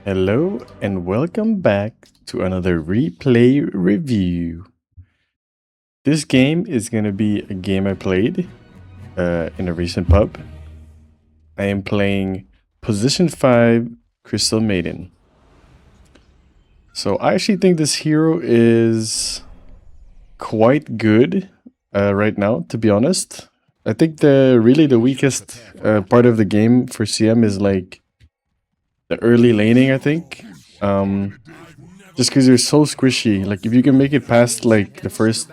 Hello and welcome back to another replay review. This game is going to be a game I played in a recent pub. I am playing Position 5 Crystal Maiden. So I actually think this hero is quite good right now, to be honest. I think the weakest part of the game for CM is like the early laning, I think. Just because they're so squishy. Like if you can make it past like the first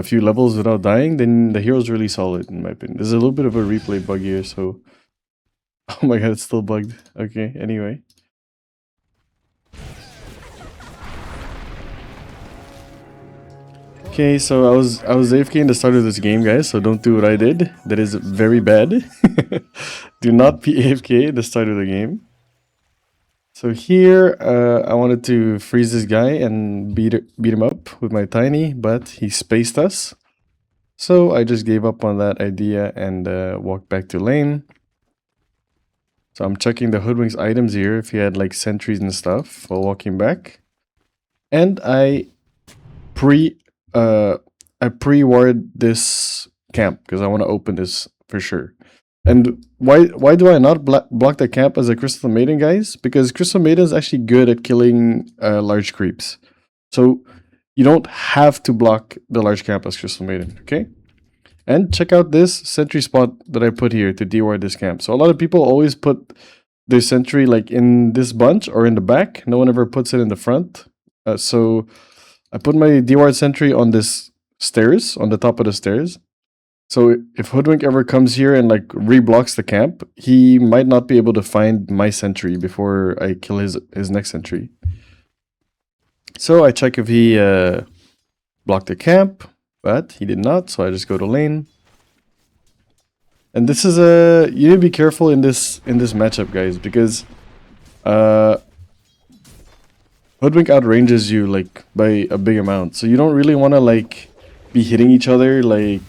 few levels without dying, then the hero's really solid in my opinion. There's a little bit of a replay bug here, so oh my god, it's still bugged. Okay, anyway. Okay, so I was AFK in the start of this game, guys, so don't do what I did. That is very bad. Do not be AFK at the start of the game. So here, I wanted to freeze this guy and beat him up with my tiny, but he spaced us. So I just gave up on that idea and walked back to lane. So I'm checking the Hoodwink's items here, if he had like sentries and stuff while walking back. And I pre-ward this camp because I want to open this for sure. And why do I not block the camp as a Crystal Maiden, guys? Because Crystal Maiden is actually good at killing large creeps. So you don't have to block the large camp as Crystal Maiden, okay? And check out this sentry spot that I put here to deward this camp. So a lot of people always put their sentry like in this bunch or in the back. No one ever puts it in the front. So I put my deward sentry on this stairs, on the top of the stairs. So if Hoodwink ever comes here and like reblocks the camp, he might not be able to find my sentry before I kill his next sentry. So I check if he blocked the camp, but he did not, so I just go to lane. And this is you need to be careful in this matchup, guys, because Hoodwink outranges you like by a big amount. So you don't really want to like be hitting each other like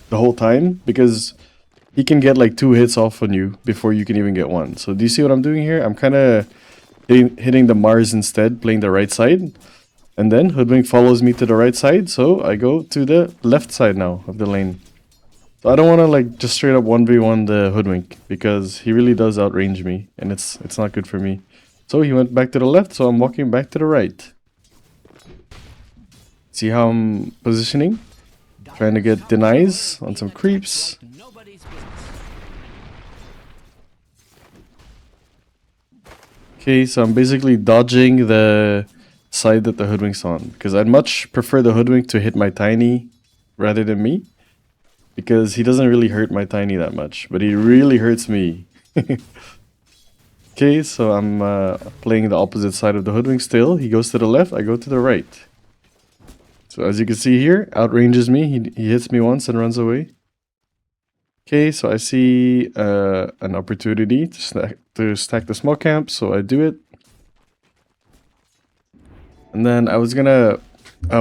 the whole time, because he can get like 2 hits off on you before you can even get one. So do you see what I'm doing here? I'm kind of hitting the Mars instead, playing the right side. And then Hoodwink follows me to the right side, so I go to the left side now of the lane. So I don't want to like just straight up 1v1 the Hoodwink, because he really does outrange me, and it's not good for me. So he went back to the left, so I'm walking back to the right. See how I'm positioning? Trying to get denies on some creeps. Okay, so I'm basically dodging the side that the Hoodwink's on, because I'd much prefer the Hoodwink to hit my tiny rather than me, because he doesn't really hurt my tiny that much, but he really hurts me. Okay, so I'm playing the opposite side of the Hoodwink still. He goes to the left, I go to the right. So as you can see here, outranges me. He hits me once and runs away. Okay, so I see an opportunity to stack the small camp, so I do it. And then I was gonna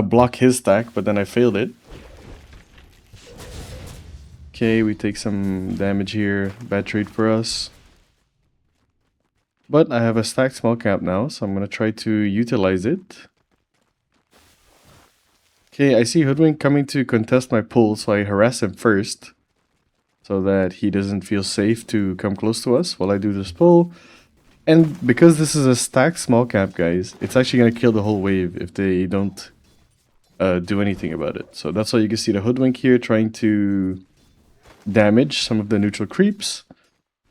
block his stack, but then I failed it. Okay, we take some damage here. Bad trade for us. But I have a stacked small camp now, so I'm gonna try to utilize it. Okay, I see Hoodwink coming to contest my pull, so I harass him first, so that he doesn't feel safe to come close to us while I do this pull. And because this is a stacked small camp, guys, it's actually going to kill the whole wave if they don't do anything about it. So that's why you can see the Hoodwink here trying to damage some of the neutral creeps.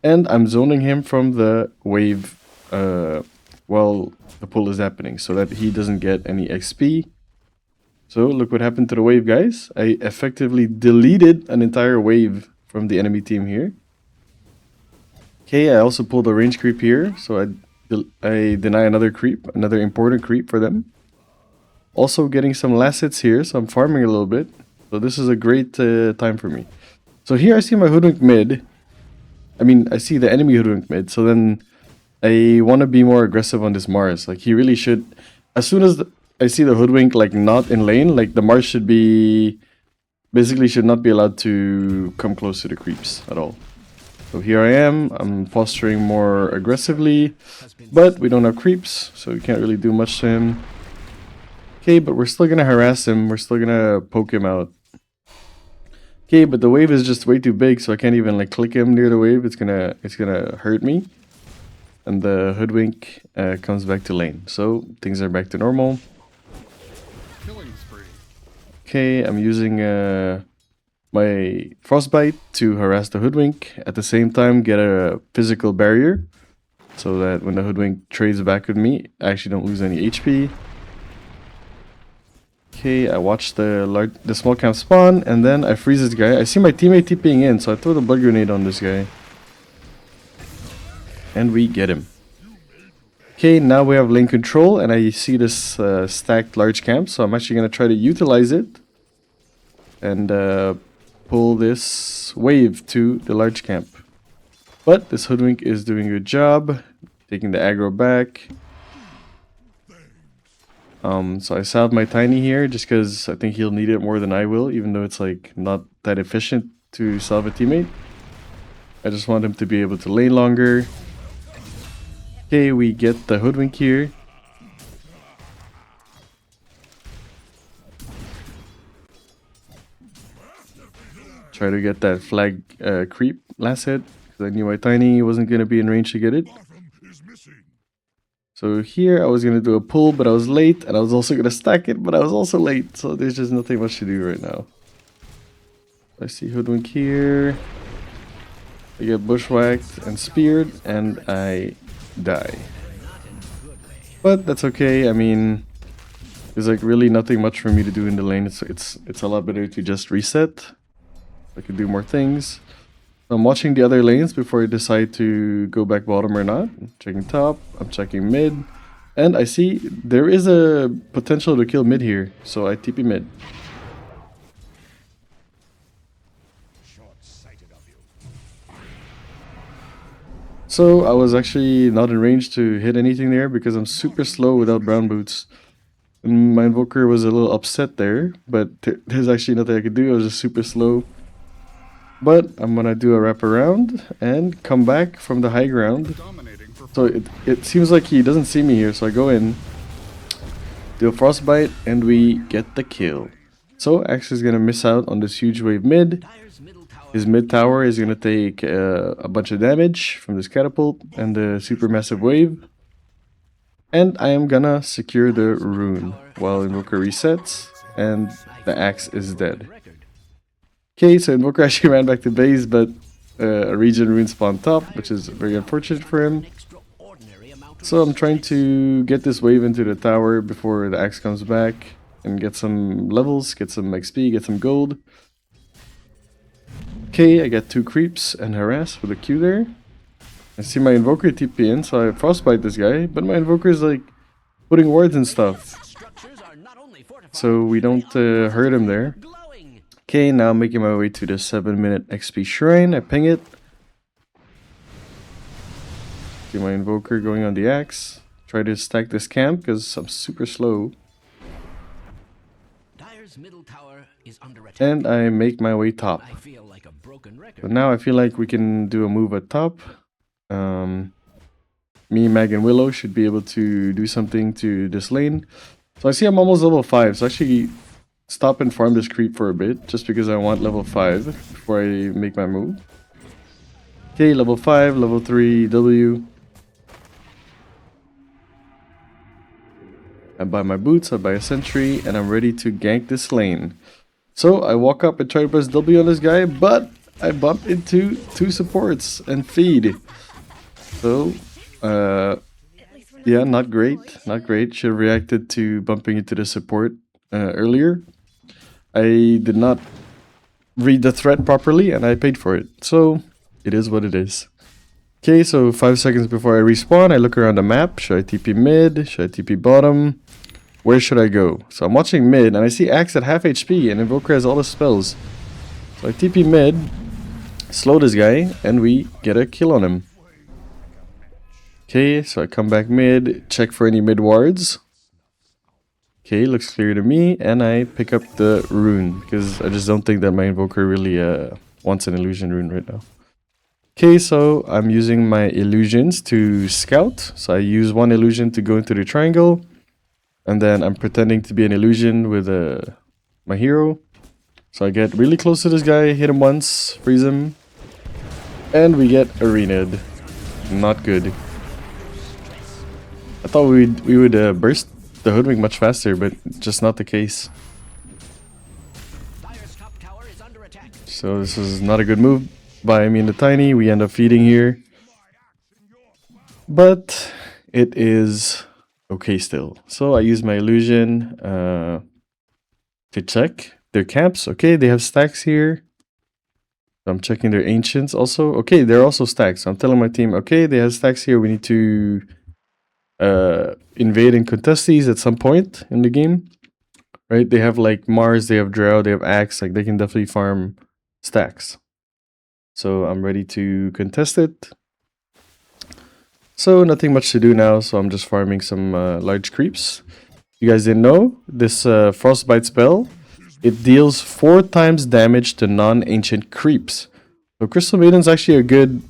And I'm zoning him from the wave while the pull is happening, so that he doesn't get any XP. So look what happened to the wave, guys. I effectively deleted an entire wave from the enemy team here. Okay, I also pulled a range creep here, so I deny another creep, another important creep for them. Also getting some last hits here, so I'm farming a little bit. So this is a great time for me. So here I see my Hoodwink mid. I mean, I see the enemy Hoodwink mid, so then I want to be more aggressive on this Mars. Like he really should, as soon as I see the Hoodwink like not in lane, like the Mars should be, basically should not be allowed to come close to the creeps at all. So here I am, I'm posturing more aggressively, but we don't have creeps, so we can't really do much to him. Okay, but we're still gonna harass him, we're still gonna poke him out. Okay, but the wave is just way too big, so I can't even like click him near the wave, it's gonna hurt me. And the hoodwink comes back to lane, so things are back to normal. Okay, I'm using my frostbite to harass the hoodwink, at the same time get a physical barrier, so that when the hoodwink trades back with me, I actually don't lose any HP. Okay, I watch the small camp spawn, and then I freeze this guy. I see my teammate TPing in, so I throw the blood grenade on this guy. And we get him. Okay, now we have lane control, and I see this stacked large camp, so I'm actually going to try to utilize it. And pull this wave to the large camp. But this hoodwink is doing a good job, taking the aggro back. So I salved my tiny here just because I think he'll need it more than I will, even though it's like not that efficient to salve a teammate. I just want him to be able to lane longer. Okay, we get the hoodwink here. Try to get that flag creep last hit, because I knew my tiny wasn't going to be in range to get it. So here I was going to do a pull, but I was late, and I was also going to stack it, but I was also late, so there's just nothing much to do right now. I see hoodwink here. I get bushwhacked and speared, and I die. But that's okay, I mean, there's like really nothing much for me to do in the lane. It's a lot better to just reset. I can do more things. I'm watching the other lanes before I decide to go back bottom or not. I'm checking top, I'm checking mid, and I see there is a potential to kill mid here, so I TP mid. So I was actually not in range to hit anything there because I'm super slow without brown boots. And my invoker was a little upset there, but there's actually nothing I could do, I was just super slow. But I'm gonna do a wraparound and come back from the high ground. So it seems like he doesn't see me here, so I go in, do a frostbite, and we get the kill. So Axe is gonna miss out on this huge wave mid. His mid tower is gonna take a bunch of damage from this catapult and the supermassive wave. And I am gonna secure the rune while Invoker resets and the Axe is dead. Okay, so Invoker actually ran back to base, but a region rune spawned top, which is very unfortunate for him. So I'm trying to get this wave into the tower before the Axe comes back and get some levels, get some XP, get some gold. Okay, I got 2 creeps and harass with a Q there. I see my Invoker TP in, so I frostbite this guy, but my Invoker is like putting wards and stuff. So we don't hurt him there. Okay, now I'm making my way to the 7-minute XP shrine. I ping it. See my invoker going on the axe. Try to stack this camp because I'm super slow. And I make my way top. So now I feel like we can do a move at top. Me, Mag, and Willow should be able to do something to this lane. So I see I'm almost level 5, so actually stop and farm this creep for a bit, just because I want level 5 before I make my move. Okay, level 5, level 3, W. I buy my boots, I buy a sentry, and I'm ready to gank this lane. So I walk up and try to press W on this guy, but I bump into 2 supports and feed. So, yeah, not great, not great. Should have reacted to bumping into the support earlier. I did not read the threat properly and I paid for it. So, it is what it is. Okay, so 5 seconds before I respawn, I look around the map. Should I TP mid? Should I TP bottom? Where should I go? So I'm watching mid and I see Axe at half HP and Invoker has all the spells. So I TP mid, slow this guy, and we get a kill on him. Okay, so I come back mid, check for any mid wards. Okay, looks clear to me, and I pick up the rune, because I just don't think that my Invoker really wants an illusion rune right now. Okay, so I'm using my illusions to scout. So I use one illusion to go into the triangle. And then I'm pretending to be an illusion with my hero. So I get really close to this guy, hit him once, freeze him. And we get arena'd. Not good. I thought we would burst the hoodwink much faster, but just not the case. So this is not a good move by me and the Tiny. We end up feeding here. But it is okay still. So I use my illusion to check their camps. Okay, they have stacks here. I'm checking their ancients also. Okay, they're also stacks. So I'm telling my team, okay, they have stacks here. We need to invade and contest these at some point in the game. Right? They have like Mars, they have Drow, they have Axe. Like they can definitely farm stacks. So I'm ready to contest it. So nothing much to do now. So I'm just farming some large creeps. You guys didn't know this frostbite spell. It deals 4 times damage to non-ancient creeps. So Crystal Maiden is actually a good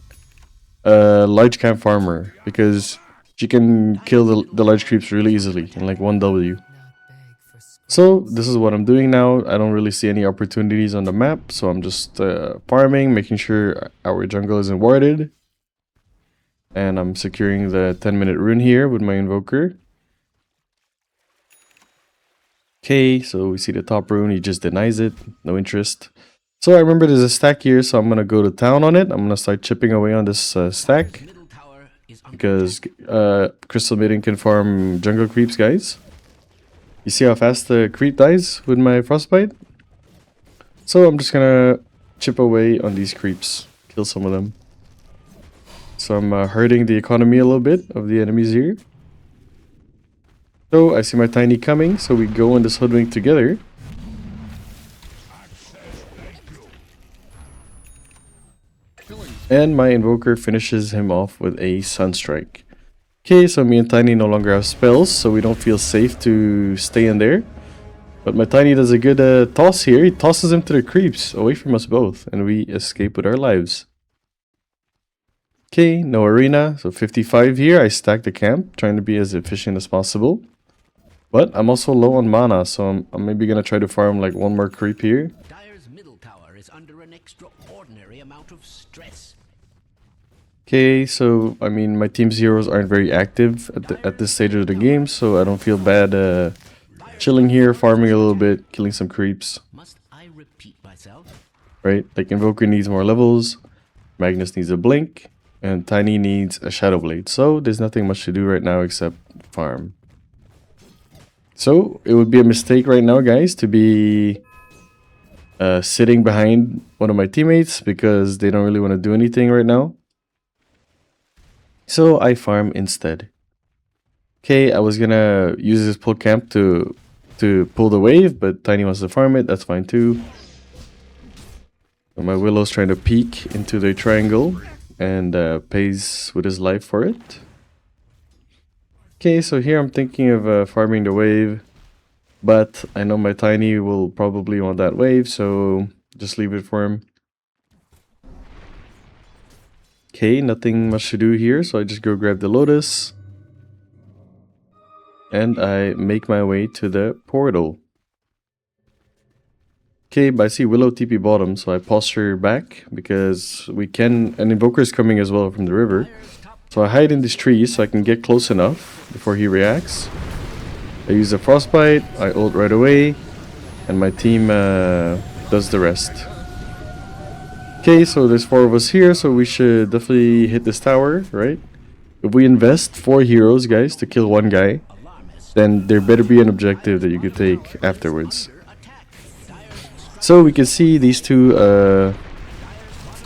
large camp farmer because she can kill the large creeps really easily in like 1 W. So this is what I'm doing now. I don't really see any opportunities on the map, so I'm just farming, making sure our jungle isn't warded. And I'm securing the 10-minute rune here with my invoker. Okay, so we see the top rune, he just denies it, no interest. So I remember there's a stack here, so I'm gonna go to town on it. I'm gonna start chipping away on this stack. Because Crystal Maiden can farm jungle creeps, guys. You see how fast the creep dies with my frostbite? So I'm just gonna chip away on these creeps, kill some of them. So I'm hurting the economy a little bit of the enemies here. So I see my Tiny coming, so we go on this hoodwink together. And my invoker finishes him off with a Sunstrike. Okay, so me and Tiny no longer have spells, so we don't feel safe to stay in there. But my Tiny does a good toss here. He tosses him to the creeps away from us both, and we escape with our lives. Okay, no arena, so 55 here. I stack the camp, trying to be as efficient as possible. But I'm also low on mana, so I'm maybe gonna try to farm like 1 more creep here. Dire's middle tower is under an extraordinary amount of stress. Okay, so I mean my team's heroes aren't very active at this stage of the game, so I don't feel bad chilling here, farming a little bit, killing some creeps. Must I repeat myself? Right, like Invoker needs more levels, Magnus needs a blink, and Tiny needs a Shadow Blade. So there's nothing much to do right now except farm. So it would be a mistake right now, guys, to be sitting behind one of my teammates because they don't really want to do anything right now. So I farm instead. Okay, I was gonna use this pull camp to pull the wave, but Tiny wants to farm it. That's fine too. So my Willow's trying to peek into the triangle and pays with his life for it. Okay, so here I'm thinking of farming the wave, but I know my Tiny will probably want that wave, so just leave it for him. Okay, nothing much to do here, so I just go grab the Lotus. And I make my way to the portal. Okay, but I see Willow TP bottom, so I posture back because we can... An Invoker is coming as well from the river. So I hide in these trees so I can get close enough before he reacts. I use the Frostbite, I ult right away, and my team does the rest. Okay, so there's 4 of us here, so we should definitely hit this tower, right? If we invest 4 heroes, guys, to kill 1 guy, then there better be an objective that you could take afterwards. So we can see these 2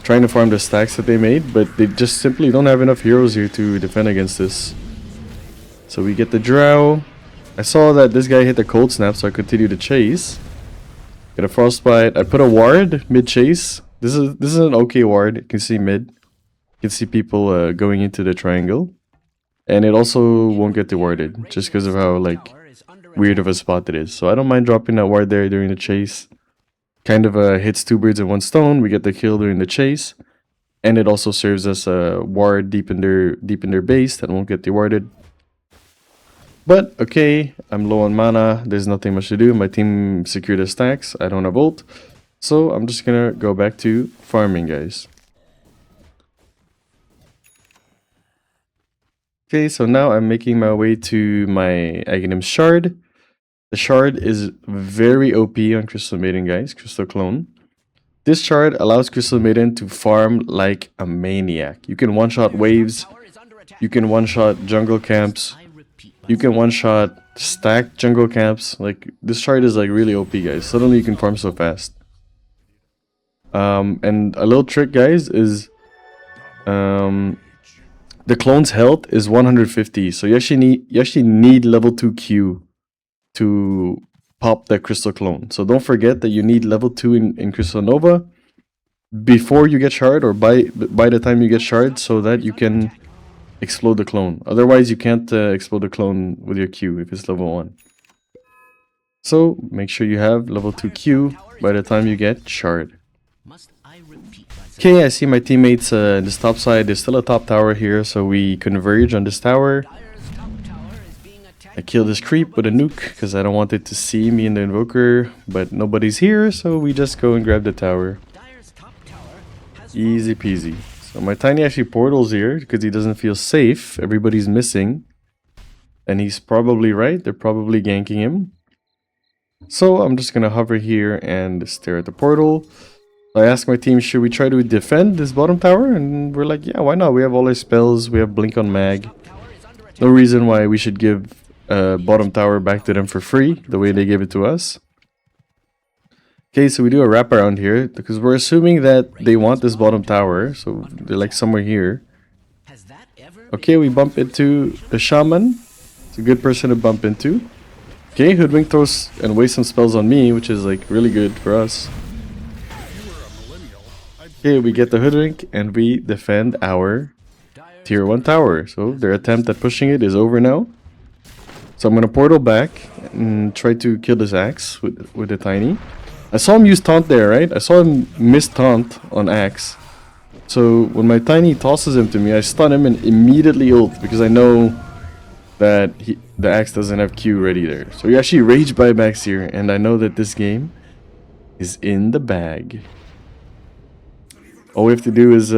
trying to farm the stacks that they made, but they just simply don't have enough heroes here to defend against this. So we get the Drow. I saw that this guy hit the cold snap, so I continue to chase. Get a frostbite. I put a ward mid chase. This is an okay ward. You can see mid. You can see people going into the triangle, and it also won't get dewarded just because of how like weird of a spot it is. So I don't mind dropping that ward there during the chase. Kind of hits 2 birds with 1 stone. We get the kill during the chase, And it also serves as a ward deep in their base that won't get dewarded. But okay, I'm low on mana. There's nothing much to do. My team secured the stacks. I don't have ult. So I'm just gonna go back to farming, guys. Okay, so now I'm making my way to my Aghanim Shard. The Shard is very OP on Crystal Maiden, guys. Crystal Clone. This shard allows Crystal Maiden to farm like a maniac. You can one-shot waves. You can one-shot jungle camps. You can one-shot stacked jungle camps. Like, this shard is like really OP, guys. Suddenly you can farm so fast. And a little trick, guys, is the clone's health is 150. So you actually need level 2 Q to pop that Crystal Clone. So don't forget that you need level 2 in Crystal Nova before you get shard, or by the time you get shard, so that you can explode the clone. Otherwise you can't explode the clone with your Q if it's level 1. So make sure you have level 2 Q by the time you get shard. Okay, I see my teammates in this top side. There's still a top tower here, so we converge on this tower. I kill this creep with a nuke because I don't want it to see me in the invoker, but nobody's here, so we just go and grab the tower. Easy peasy. So my Tiny actually portals here because he doesn't feel safe. Everybody's missing. And he's probably right. They're probably ganking him. So I'm just going to hover here and stare at the portal. I asked my team, should we try to defend this bottom tower? And we're like, yeah, why not? We have all our spells. We have Blink on Mag. No reason why we should give bottom tower back to them for free, the way they gave it to us. Okay, so we do a wraparound here, because we're assuming that they want this bottom tower, so they're like somewhere here. Okay, we bump into the shaman. It's a good person to bump into. Okay, Hoodwink throws and wastes some spells on me, which is like really good for us. Okay, we get the Hoodwink and we defend our tier 1 tower. So their attempt at pushing it is over now. So I'm gonna portal back and try to kill this axe with the Tiny. I saw him use taunt there, right? I saw him miss taunt on axe. So when my Tiny tosses him to me, I stun him and immediately ult because I know that the axe doesn't have Q ready there. So he actually rage buybacks here, and I know that this game is in the bag. All we have to do is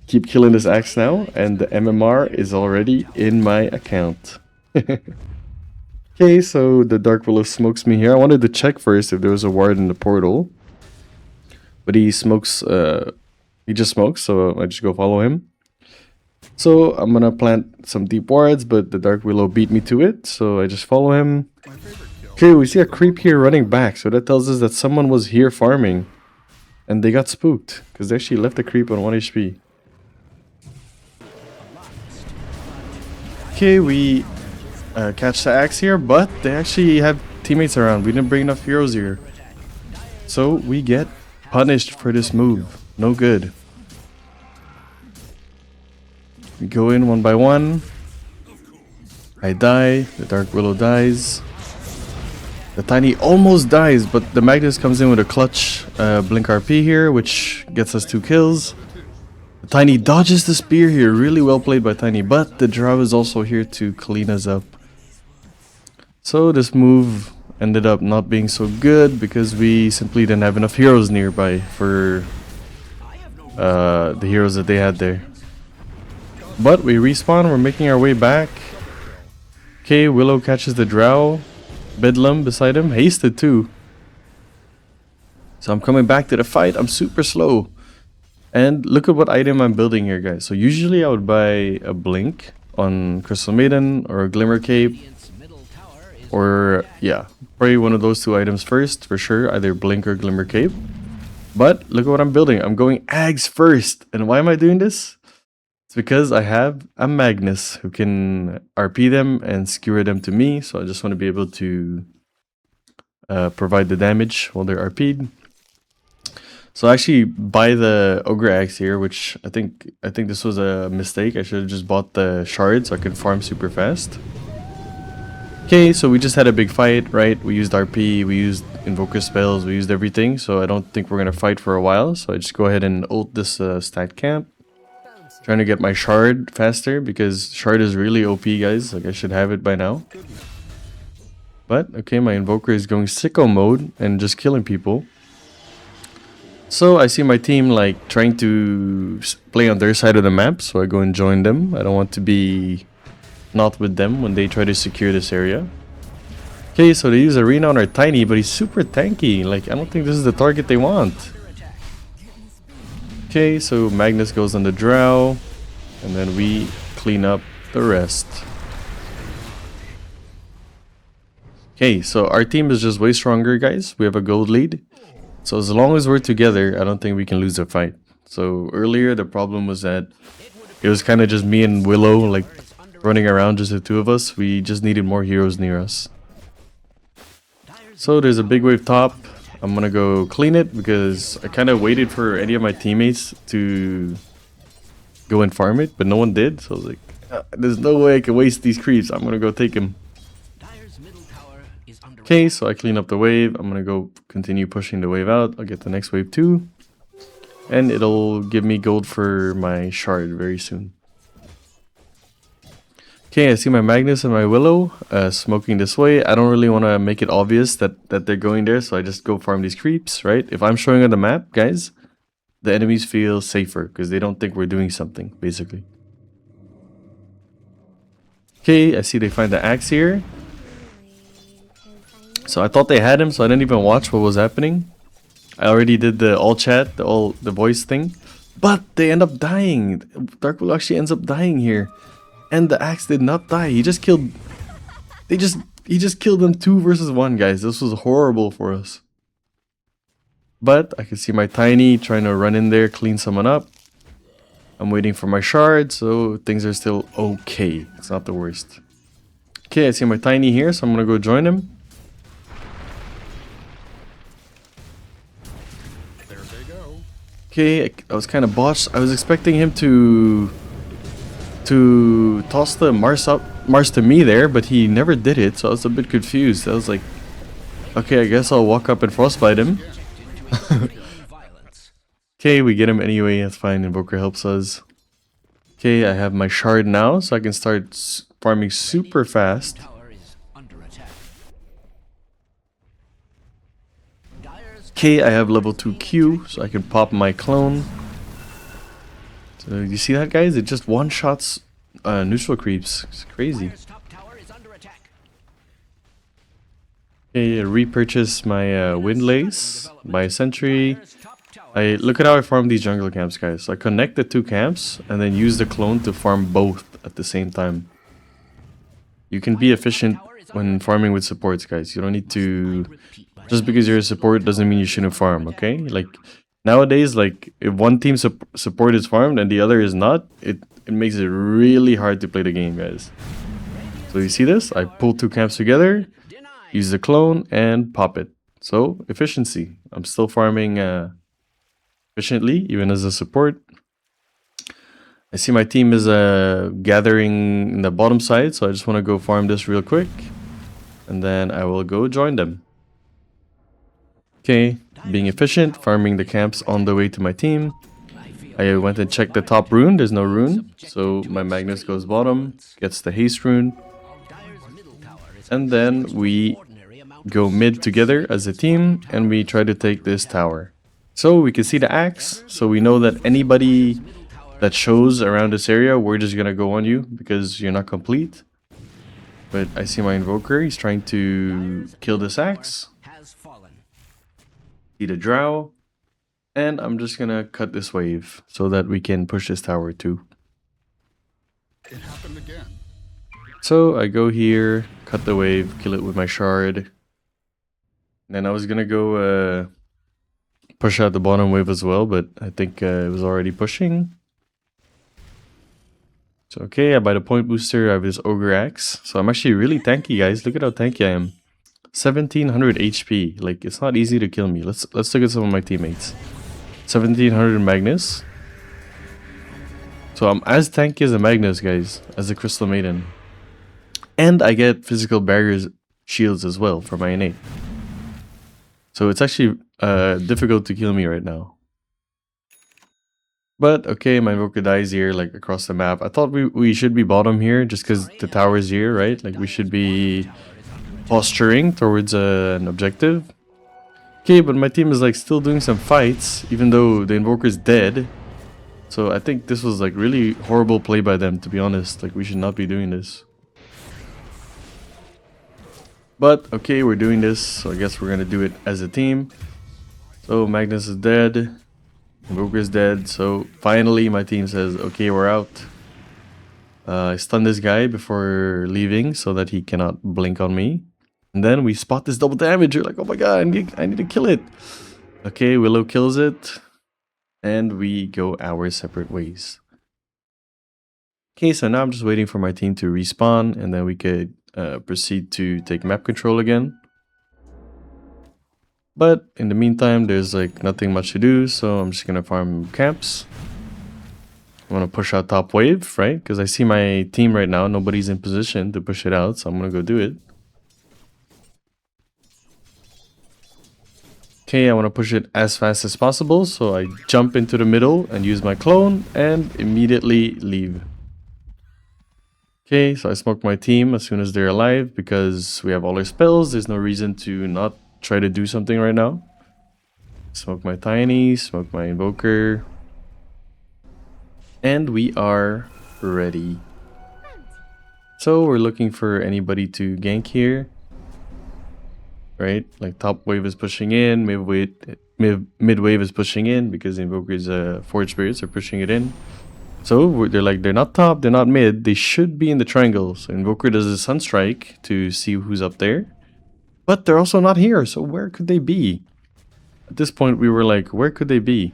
keep killing this axe now, and the MMR is already in my account. Okay, so the Dark Willow smokes me here. I wanted to check first if there was a ward in the portal, but he smokes. He just smokes, so I just go follow him. So I'm gonna plant some deep wards, but the Dark Willow beat me to it, so I just follow him. Okay, we see a creep here running back, so that tells us that someone was here farming, and they got spooked because they actually left the creep on 1 HP. Okay, we catch the axe here, but they actually have teammates around. We didn't bring enough heroes here, so we get punished for this move. No good. We go in one by one. I die. The Dark Willow dies. The Tiny almost dies, but the Magnus comes in with a clutch Blink RP here, which gets us 2 kills. The Tiny dodges the spear here. Really well played by Tiny, but the Drow is also here to clean us up. So this move ended up not being so good because we simply didn't have enough heroes nearby for the heroes that they had there. But we respawn, we're making our way back. Okay, Willow catches the Drow. Bedlam beside him, hasted too. So I'm coming back to the fight. I'm super slow. And look at what item I'm building here, guys. So usually I would buy a Blink on Crystal Maiden or a Glimmer Cape. Or, yeah, probably one of those 2 items first, for sure. Either Blink or Glimmer Cape. But look at what I'm building. I'm going Ags first. And why am I doing this? It's because I have a Magnus who can RP them and skewer them to me. So I just want to be able to provide the damage while they're RP'd. So I actually buy the Ogre Axe here, which I think this was a mistake. I should have just bought the shard so I could farm super fast. Okay, so we just had a big fight, right? We used RP, we used invoker spells, we used everything, so I don't think we're gonna fight for a while. So I just go ahead and ult this stat camp. Trying to get my shard faster because shard is really OP, guys. Like I should have it by now. But okay, my invoker is going sicko mode and just killing people. So I see my team like trying to play on their side of the map, so I go and join them. I don't want to be not with them when they try to secure this area. Okay, so they use Arena on our Tiny, but he's super tanky. Like, I don't think this is the target they want. Okay, so Magnus goes on the Drow, and then we clean up the rest. Okay, so our team is just way stronger, guys. We have a gold lead. So as long as we're together, I don't think we can lose a fight. So earlier, the problem was that it was kind of just me and Willow, like, running around, just the two of us. We just needed more heroes near us. So there's a big wave top. I'm gonna go clean it because I kind of waited for any of my teammates to go and farm it, but no one did. So I was like, there's no way I can waste these creeps. I'm gonna go take them. Okay, so I clean up the wave. I'm gonna go continue pushing the wave out. I'll get the next wave too. And it'll give me gold for my shard very soon. Okay, I see my Magnus and my Willow smoking this way. I don't really want to make it obvious that they're going there, so I just go farm these creeps, right? If I'm showing on the map, guys, the enemies feel safer because they don't think we're doing something, basically. Okay, I see they find the axe here. So I thought they had him, so I didn't even watch what was happening. I already did the all chat, the voice thing. But they end up dying. Dark Will actually ends up dying here. And the axe did not die. He just killed... He just killed them 2 versus 1, guys. This was horrible for us. But I can see my Tiny trying to run in there, clean someone up. I'm waiting for my shard, so things are still okay. It's not the worst. Okay, I see my Tiny here, so I'm gonna go join him. There they go. Okay, I was kind of botched. I was expecting him to toss the Mars to me there, but he never did it, so I was a bit confused. I was like, okay, I guess I'll walk up and frostbite him. Okay, we get him anyway, that's fine. Invoker helps us. Okay, I have my shard now, so I can start farming super fast. Okay, I have level 2 Q, so I can pop my clone. So you see that, guys? It just one-shots neutral creeps. It's crazy. Okay, I repurchase my wind lace, my sentry. Look at how I farm these jungle camps, guys. So I connect the 2 camps and then use the clone to farm both at the same time. You can be efficient when farming with supports, guys. You don't need to... Just because you're a support doesn't mean you shouldn't farm, okay? Like, nowadays, like, if one team support is farmed and the other is not, it makes it really hard to play the game, guys. So you see this? I pull 2 camps together, use the clone, and pop it. So, efficiency. I'm still farming efficiently, even as a support. I see my team is gathering in the bottom side, so I just want to go farm this real quick. And then I will go join them. Okay, being efficient, farming the camps on the way to my team. I went and checked the top rune, there's no rune. So my Magnus goes bottom, gets the haste rune. And then we go mid together as a team and we try to take this tower. So we can see the axe, so we know that anybody that shows around this area, we're just gonna go on you because you're not complete. But I see my invoker, he's trying to kill this axe. See the drow. And I'm just gonna cut this wave so that we can push this tower too. It happened again. So I go here, cut the wave, kill it with my shard. And then I was gonna go push out the bottom wave as well, but I think it was already pushing. So okay, I buy the point booster, I have this ogre axe. So I'm actually really tanky, guys. Look at how tanky I am. 1700 HP. Like, it's not easy to kill me. Let's look at some of my teammates. 1700 Magnus. So I'm as tanky as a Magnus, guys, as a Crystal Maiden. And I get physical barriers shields as well for my innate. So it's actually difficult to kill me right now. But okay, my invoker dies here, like across the map. I thought we should be bottom here just because the tower is here, right? Like we should be posturing towards an objective. Okay, but my team is like still doing some fights, even though the invoker is dead. So I think this was like really horrible play by them, to be honest. Like we should not be doing this. But okay, we're doing this, so I guess we're gonna do it as a team. So Magnus is dead. Invoker is dead, so finally my team says, okay, we're out. I stun this guy before leaving so that he cannot blink on me. And then we spot this double damage. You're like, oh my god, I need to kill it. Okay, Willow kills it. And we go our separate ways. Okay, so now I'm just waiting for my team to respawn, and then we could proceed to take map control again. But in the meantime, there's like nothing much to do, so I'm just gonna farm camps. I want to push out top wave, right? Because I see my team right now, nobody's in position to push it out, so I'm gonna go do it. Okay, I want to push it as fast as possible, so I jump into the middle and use my clone and immediately leave. Okay, so I smoke my team as soon as they're alive because we have all our spells. There's no reason to not try to do something right now. Smoke my tiny, smoke my invoker. And we are ready. So we're looking for anybody to gank here. Right? Like top wave is pushing in, mid wave is pushing in because the invoker's forge spirits are pushing it in. So they're not top, they're not mid, they should be in the triangle. So invoker does a sunstrike to see who's up there. But they're also not here, so where could they be? At this point we were like, where could they be?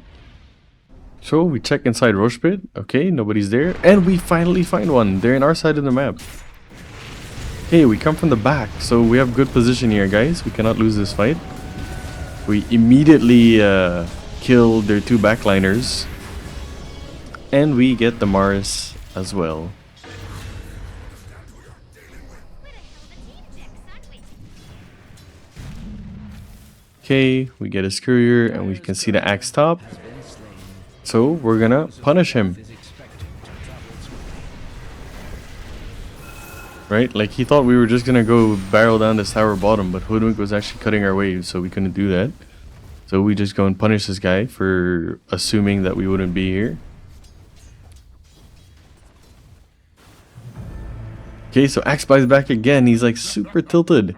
So we check inside Roche Pit, okay, nobody's there. And we finally find one, they're in our side of the map. Okay, we come from the back, so we have good position here, guys. We cannot lose this fight. We immediately kill their two backliners. And we get the Mars as well. Okay, we get his courier and we can see the axe top. So we're gonna punish him. Right? Like he thought we were just gonna go barrel down this tower bottom, but Hoodwink was actually cutting our way, so we couldn't do that. So we just go and punish this guy for assuming that we wouldn't be here. Okay, so Axe buys back again. He's like super tilted.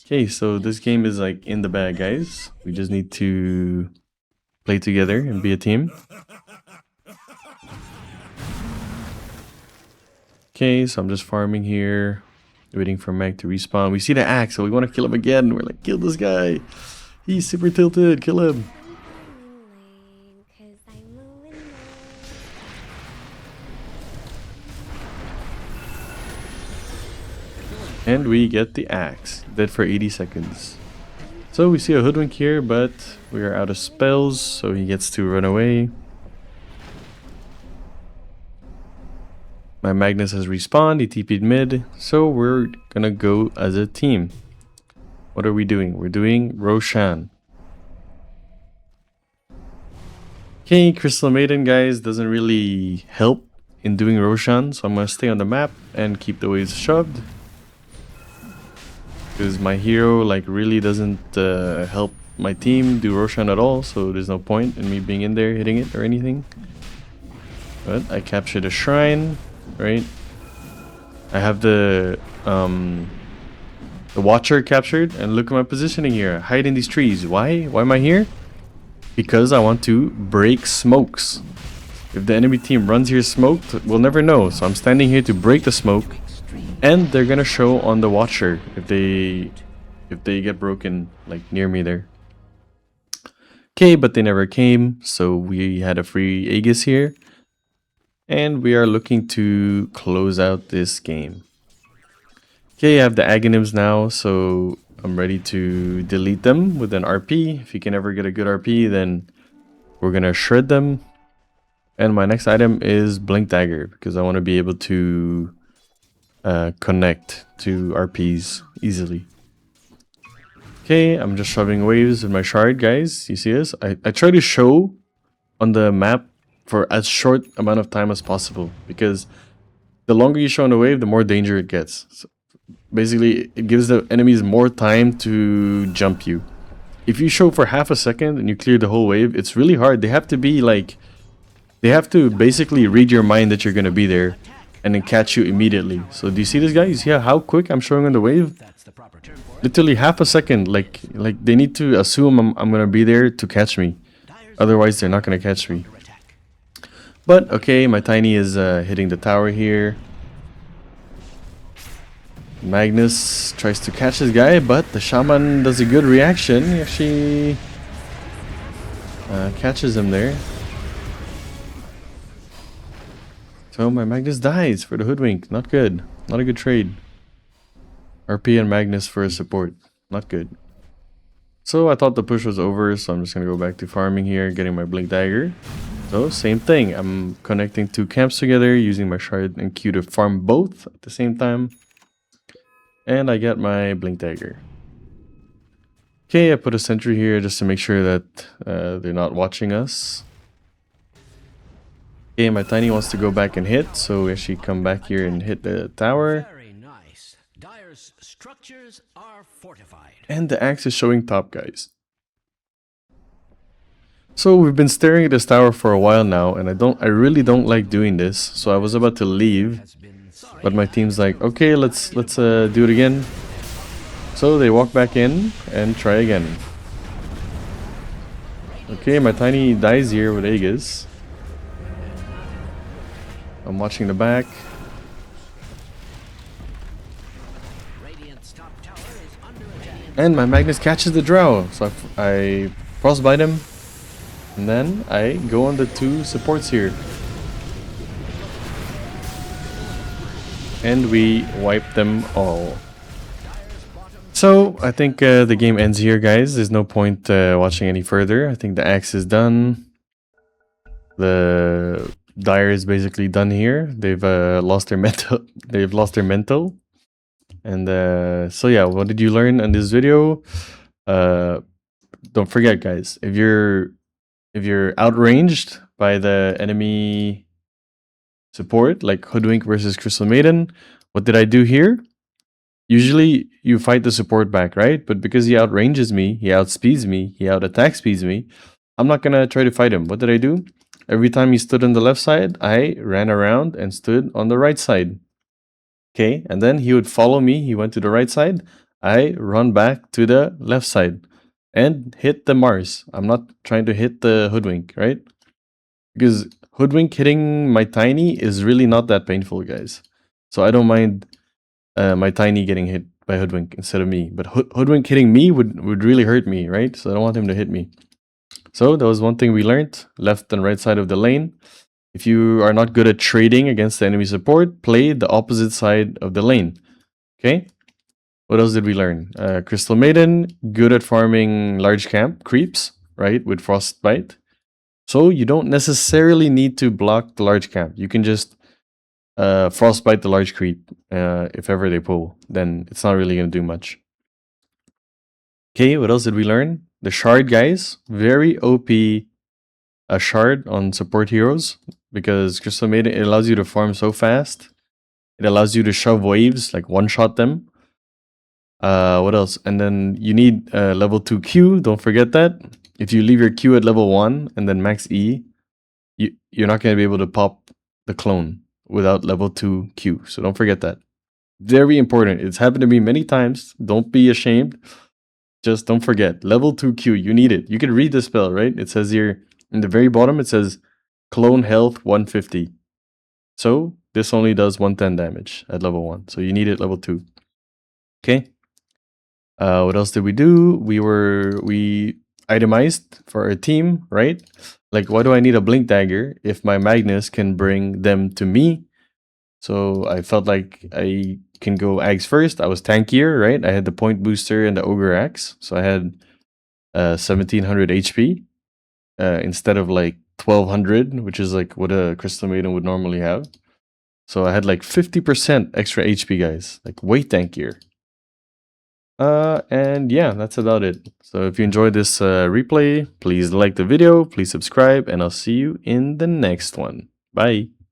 Okay, so this game is like in the bag, guys. We just need to play together and be a team. Okay, so I'm just farming here, waiting for Meg to respawn. We see the axe, so we want to kill him again. We're like, kill this guy. He's super tilted. Kill him. And we get the axe. Dead for 80 seconds. So we see a Hoodwink here, but we are out of spells, so he gets to run away. My Magnus has respawned, he TP'd mid, so we're gonna go as a team. What are we doing? We're doing Roshan. Okay, Crystal Maiden, guys, doesn't really help in doing Roshan, so I'm gonna stay on the map and keep the waves shoved. Because my hero like really doesn't help my team do Roshan at all, so there's no point in me being in there hitting it or anything. But I captured a shrine. Right, I have the Watcher captured, and look at my positioning here. Hide in these trees. Why am I here? Because I want to break smokes. If the enemy team runs here smoked, we'll never know. So I'm standing here to break the smoke, and they're gonna show on the Watcher if they get broken like near me there. Okay, but they never came, so we had a free Aegis here. And we are looking to close out this game. Okay, I have the Aghanim's now, so I'm ready to delete them with an RP. If you can ever get a good RP, then we're gonna shred them. And my next item is Blink Dagger, because I want to be able to connect to RPs easily. Okay, I'm just shoving waves with my shard, guys. You see this? I try to show on the map for as short amount of time as possible, because the longer you show on the wave, the more danger it gets. So basically, it gives the enemies more time to jump you. If you show for half a second and you clear the whole wave, it's really hard. They have to be like, they have to basically read your mind that you're gonna be there, and then catch you immediately. So do you see this, guy? You see how quick I'm showing on the wave? That's the proper term for it. Literally half a second. Like they need to assume I'm gonna be there to catch me. Dyer's Otherwise, they're not gonna catch me. under attack. But okay, my Tiny is hitting the tower here. Magnus tries to catch this guy, but the Shaman does a good reaction. He actually catches him there. So my Magnus dies for the Hoodwink. Not good. Not a good trade. RP and Magnus for a support. Not good. So I thought the push was over, so I'm just going to go back to farming here, getting my Blink Dagger. So same thing. I'm connecting two camps together, using my Shard and Q to farm both at the same time. And I get my Blink Dagger. Okay, I put a sentry here just to make sure that they're not watching us. Okay, my Tiny wants to go back and hit, so we actually come back here and hit the tower. Very nice. Dyer's structures are fortified. And the axe is showing top, guys. So we've been staring at this tower for a while now, and I really don't like doing this. So I was about to leave, Has been sorry. but my team's like, okay, let's do it again. So they walk back in and try again. Okay, my Tiny dies here with Aegis. I'm watching the back. Radiant's top tower is under attack. And my Magnus catches the Drow. So I frostbite him. And then I go on the two supports here. And we wipe them all. So I think the game ends here, guys. There's no point watching any further. I think the axe is done. The Dire is basically done here. They've lost their mental. They've lost their mental. And so yeah, what did you learn in this video? Don't forget, guys, if you're outranged by the enemy support, like Hoodwink versus Crystal Maiden, what did I do here? Usually you fight the support back, right? But because he outranges me, he outspeeds me, he out-attack speeds me, I'm not gonna try to fight him. What did I do? Every time he stood on the left side, I ran around and stood on the right side. Okay, and then he would follow me, he went to the right side, I run back to the left side and hit the Mars. I'm not trying to hit the Hoodwink, right? Because Hoodwink hitting my Tiny is really not that painful, guys. So I don't mind my Tiny getting hit by Hoodwink instead of me. But Hoodwink hitting me would really hurt me, right? So I don't want him to hit me. So that was one thing we learned. Left and right side of the lane. If you are not good at trading against the enemy support, play the opposite side of the lane. Okay? What else did we learn? Crystal Maiden, good at farming large camp creeps, right? With Frostbite. So you don't necessarily need to block the large camp. You can just Frostbite the large creep if ever they pull. Then it's not really going to do much. Okay, what else did we learn? The Shard, guys. Very OP Shard on support heroes. Because Crystal Maiden, it allows you to farm so fast. It allows you to shove waves, like one-shot them. What else? And then you need level 2 Q. Don't forget that. If you leave your Q at level 1 and then max E, you're not going to be able to pop the clone without level 2 Q. So don't forget that. Very important. It's happened to me many times. Don't be ashamed. Just don't forget. Level 2 Q. You need it. You can read the spell, right? It says here in the very bottom, it says clone health 150. So this only does 110 damage at level 1. So you need it level 2. Okay. What else did we do? We itemized for our team, right? Like, why do I need a Blink Dagger if my Magnus can bring them to me? So I felt like I can go Axe first. I was tankier, right? I had the point booster and the Ogre Axe. So I had 1700 HP instead of like 1200, which is like what a Crystal Maiden would normally have. So I had like 50% extra HP, guys. Like way tankier. And yeah, that's about it. So if you enjoyed this replay, please like the video, please subscribe, and I'll see you in the next one. Bye.